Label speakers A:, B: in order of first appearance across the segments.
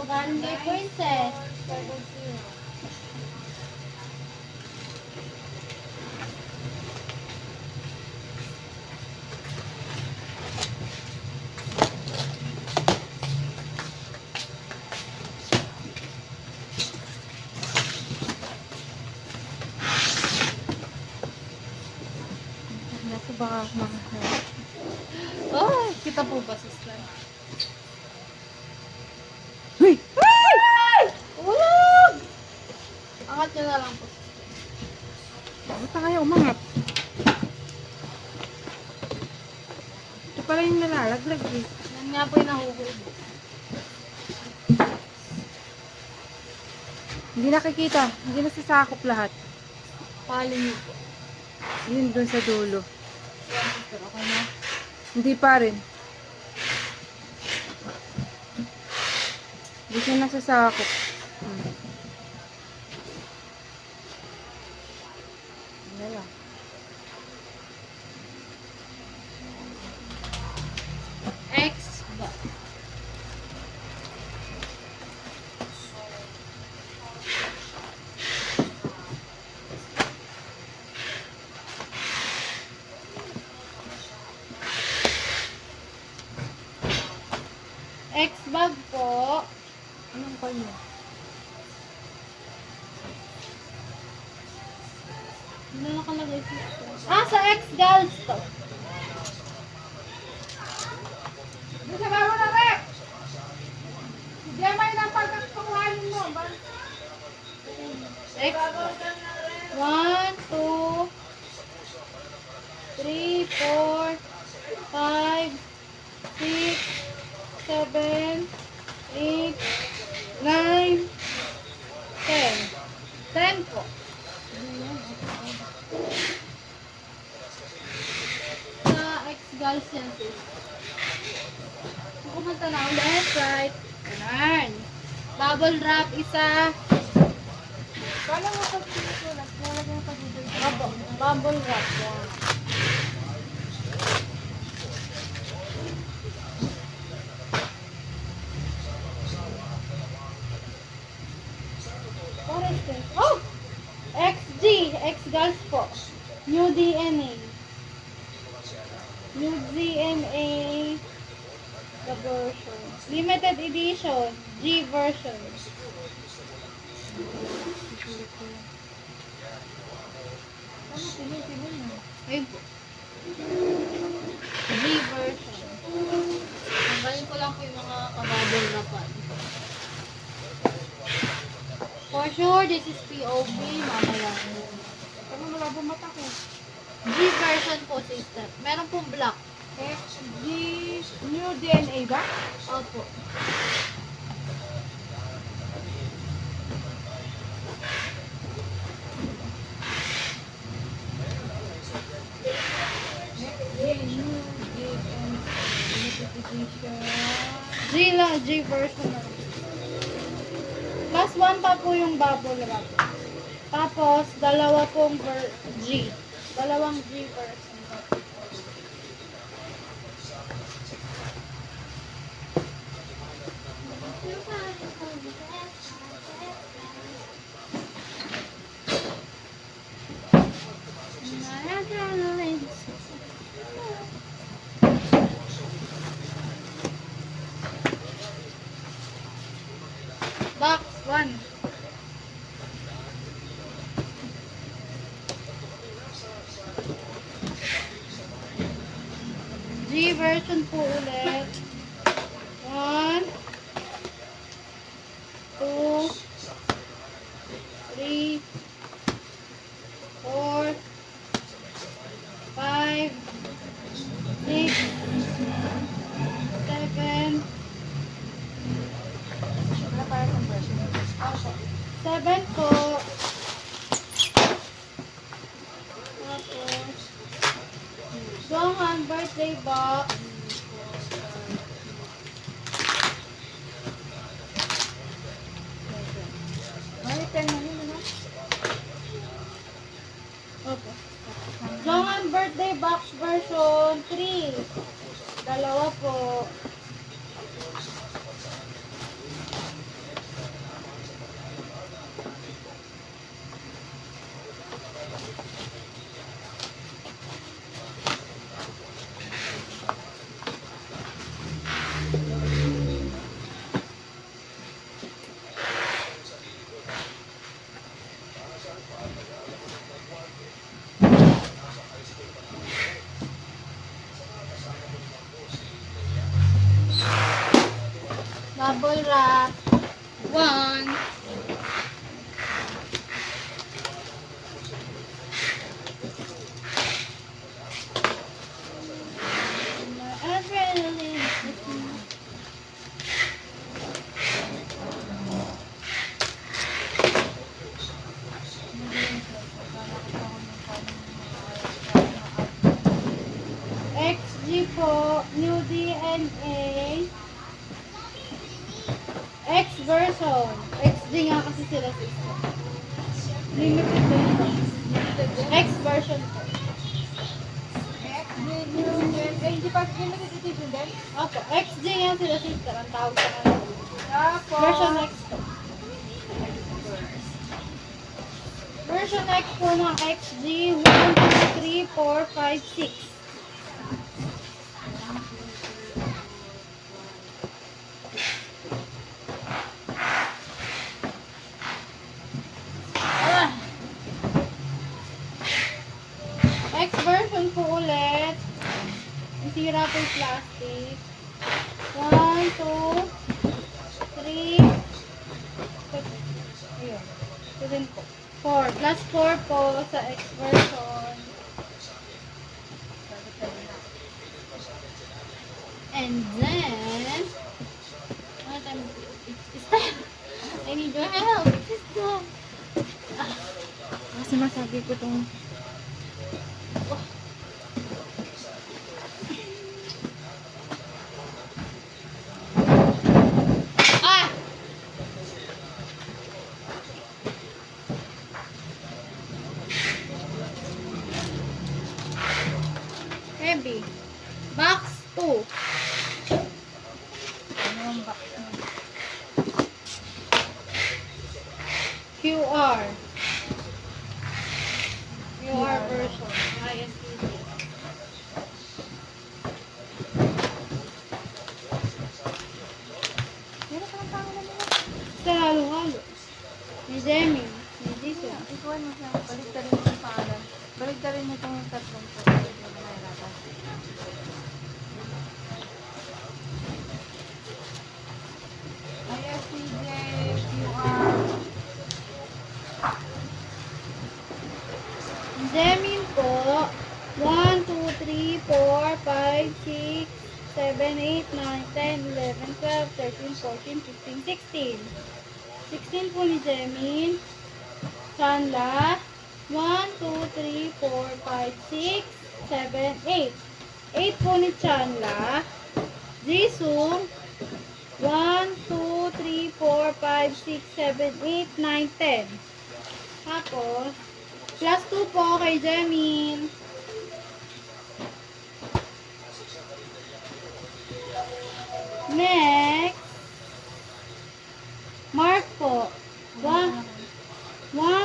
A: Candy Princess.
B: Naku, baka mahal.
A: Oh, kita po ba, sister?
B: Uy!
A: Ulog! Angat nyo na lang po.
B: Ba't na kayo umangat? Ito pala yung nalalaglag eh.
A: Yan nga po yung nahuhulog.
B: Hindi nakikita. Hindi nasasakop lahat.
A: Pali nyo po.
B: Yun doon sa dulo.
A: Yan, sister. Okay na?
B: Hindi pa rin. Hindi siya nasasakop. Ano lang.
A: X ba? X bag po.
B: Anong call mo?
A: Ano nakalagay sister? Ah, sa X girls to.
B: Doon sa babo na rep! Hindi may napagkakuhanin mo.
A: X. 1, 2, 3, 4, 5, 6, 7, 8, 9, 10. 10 po. Sa X-Gals yan, sis. Kumanta na ulit, right? Ganun. Bubble wrap, isa.
B: Kala mo pag sinusulat, lalagyan pa dito.
A: Bubble wrap, yan. What is this? Oh! XG, X-Gals po. New DNA. New DNA. The version. Limited edition. G version.
B: Ano, pinil mo.
A: Ayun po. G version. Tanggalin ko lang po yung mga kababol na pan. For sure, this is POV. Mamaya.
B: Ano, malabo mata ko.
A: G version po, sister. Meron pong black.
B: XG New DNA ba?
A: Opo.
B: XG New DNA Notification.
A: G lang, G version na. Plus 1 pa po yung bubble wrap. Tapos, dalawa pong G. Dalawang G version. Box 1. G version po ulit. 1, 2, 3, 4, 5, 6, 7,
B: Ano para sa version?
A: 7 po. Tapos, Johan birthday box.
B: May 10 na yun, ano?
A: Opo. Johan birthday box version 3. Dalawa po. new DNA, X version. XD nga kasi sila sister. Limited din po. X version po.
B: Hindi pa limited edition din?
A: Opo, XD nga sila sister. Ang tawag sa kanila.
B: Tapos,
A: Version X po. Version X po ng XG 1, 2, 3, 4, 5, 6. X version po ulit. Isira po yung plastic. 1, 2, 3. Ayun. Ito din po. 4. Plus 4 po sa X version. And then, what I'm stop. I need your help. Stop. Kasi masabi ko itong ah! Heavy. Box 2.
B: ano yung box mo?
A: QR. QR version. ISTD.
B: Meron ka ng pangalan nila?
A: Sa halo-halo. May Demi. May Jisoo.
B: Ikuhan mo siya. Balik ka rin yung pangalan. Balik ka rin itong tatlong po. ISTJ, QR.
A: Demin po. 1, 2, 3, 4, 5, 6, 7, 8, 9, 10, 11, 12, 13, 14, 15, 16. 16 po ni Demin. Chanla. 1, 2, 3, 4, 5, 6, 7, 8. 8 po ni Chanla. Jisoo. 1, 2, 3, 4, 5, 6, 7, 8, 9, 10. Tapos, plus 2 po kay Jemin. Next, Mark po. 1,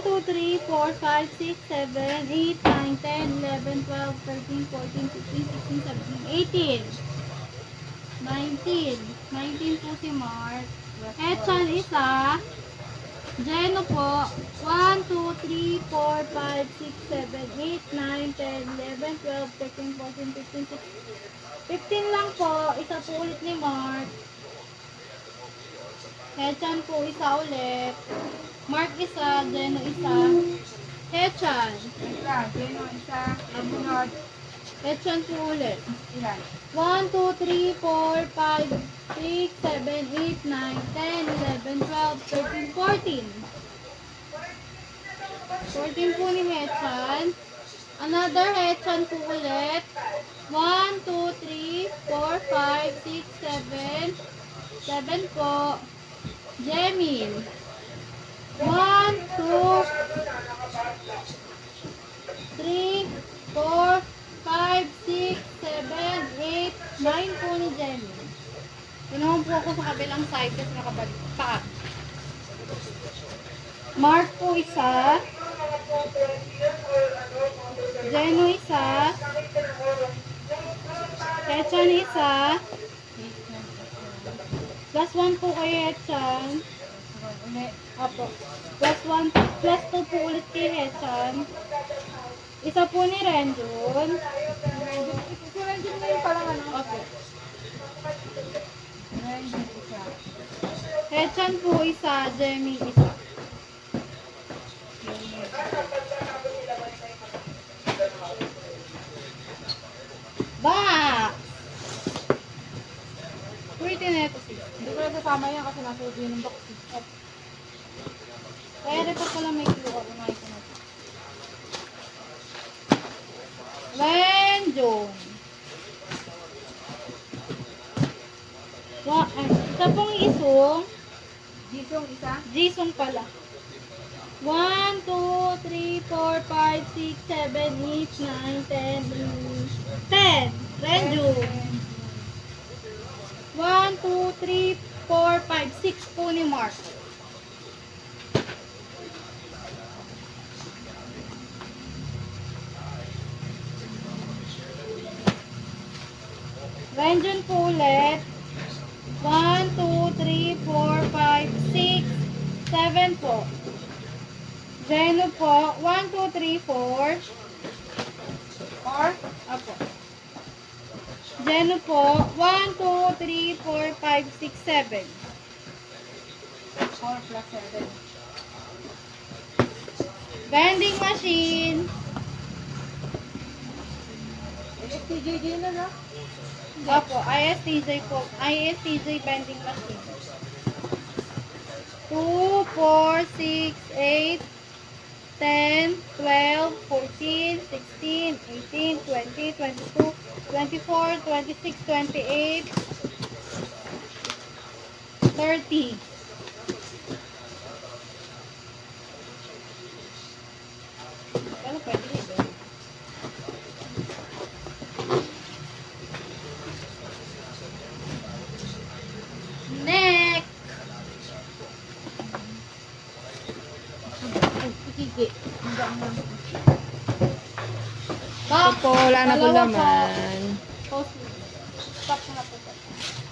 A: 2, 3, 4, 5, 6, 7, 8, 9, 10, 11, 12, 13, 14, 15, 16, 17, 18. 19. 19 po si Mark. Echan isa. Jeno po. 1, 2, 3, 4, 5, 6, 7, 8, 9, 10, 11, 12, 13, 14, 15, 16. 15 lang po. Isa po ulit ni Mark. Hechan po isa ulit. Mark isa. Jeno isa. Hechan.
B: Isa, Jeno, isa. Abunod.
A: Hechan po ulit.
B: Ilan?
A: 1, 2, 3, 4, 5, 6, 7, 8, 9, 10, 11, 12, 13, 14. 14 po ni Hechan. Another Hechan po ulit. 1, 2, 3, 4, 5, 6, 7. 7 po. Jemin. 1, 2, 3, 4, 5, 6, 7, 8, 9 po ni Jenny. Tinawag po ako sa kabilang side kasi nakabalik pa. Mark po isa. Jeno isa. Hechan isa. Plus 1 po kay Hechan.
B: Uli.
A: Apo. Plus 1. Plus 2 po ulit kay Hechan. Isa po ni Rendon.
B: Si Renjin na yung parang ano?
A: Opo.
B: Renjin isa.
A: Hechan po isa, Jemmy isa. Ba! Pwede na ito siya.
B: Hindi ko na kasama yan kasi nasa ubi ng box.
A: Kaya rin pa pala may QR. Unahin ko na ito. Renjong. Jisung.
B: Jisung isa.
A: Jisung pala. 1, 2, 3, 4, 5, 6, 7, 8, 9, 10, 10. Renju. 1, 2, 3, 4, 5, 6 po ni Mark. Renjun po ulit. 1, 2, 3, 4, 5, 6, 7 po. Zeno po. 1, 2, 3, 4.
B: Or,
A: Apo. Zeno po. 1, 2, 3, 4, 5, 6, 7.
B: 4 plus 7.
A: Vending machine.
B: STJJ na, no?
A: Apo. ISTJ po. ISTJ vending machine. 2, 4, 6, 8, 10, 12, 14, 16, 18, 20, 22, 24, 26, 28, 30. Ano pwede dito? Next! Ay, ikiki.
B: Hanggang lang.
A: Box.
C: Ito po, wala na po
A: Dalawa
C: laman.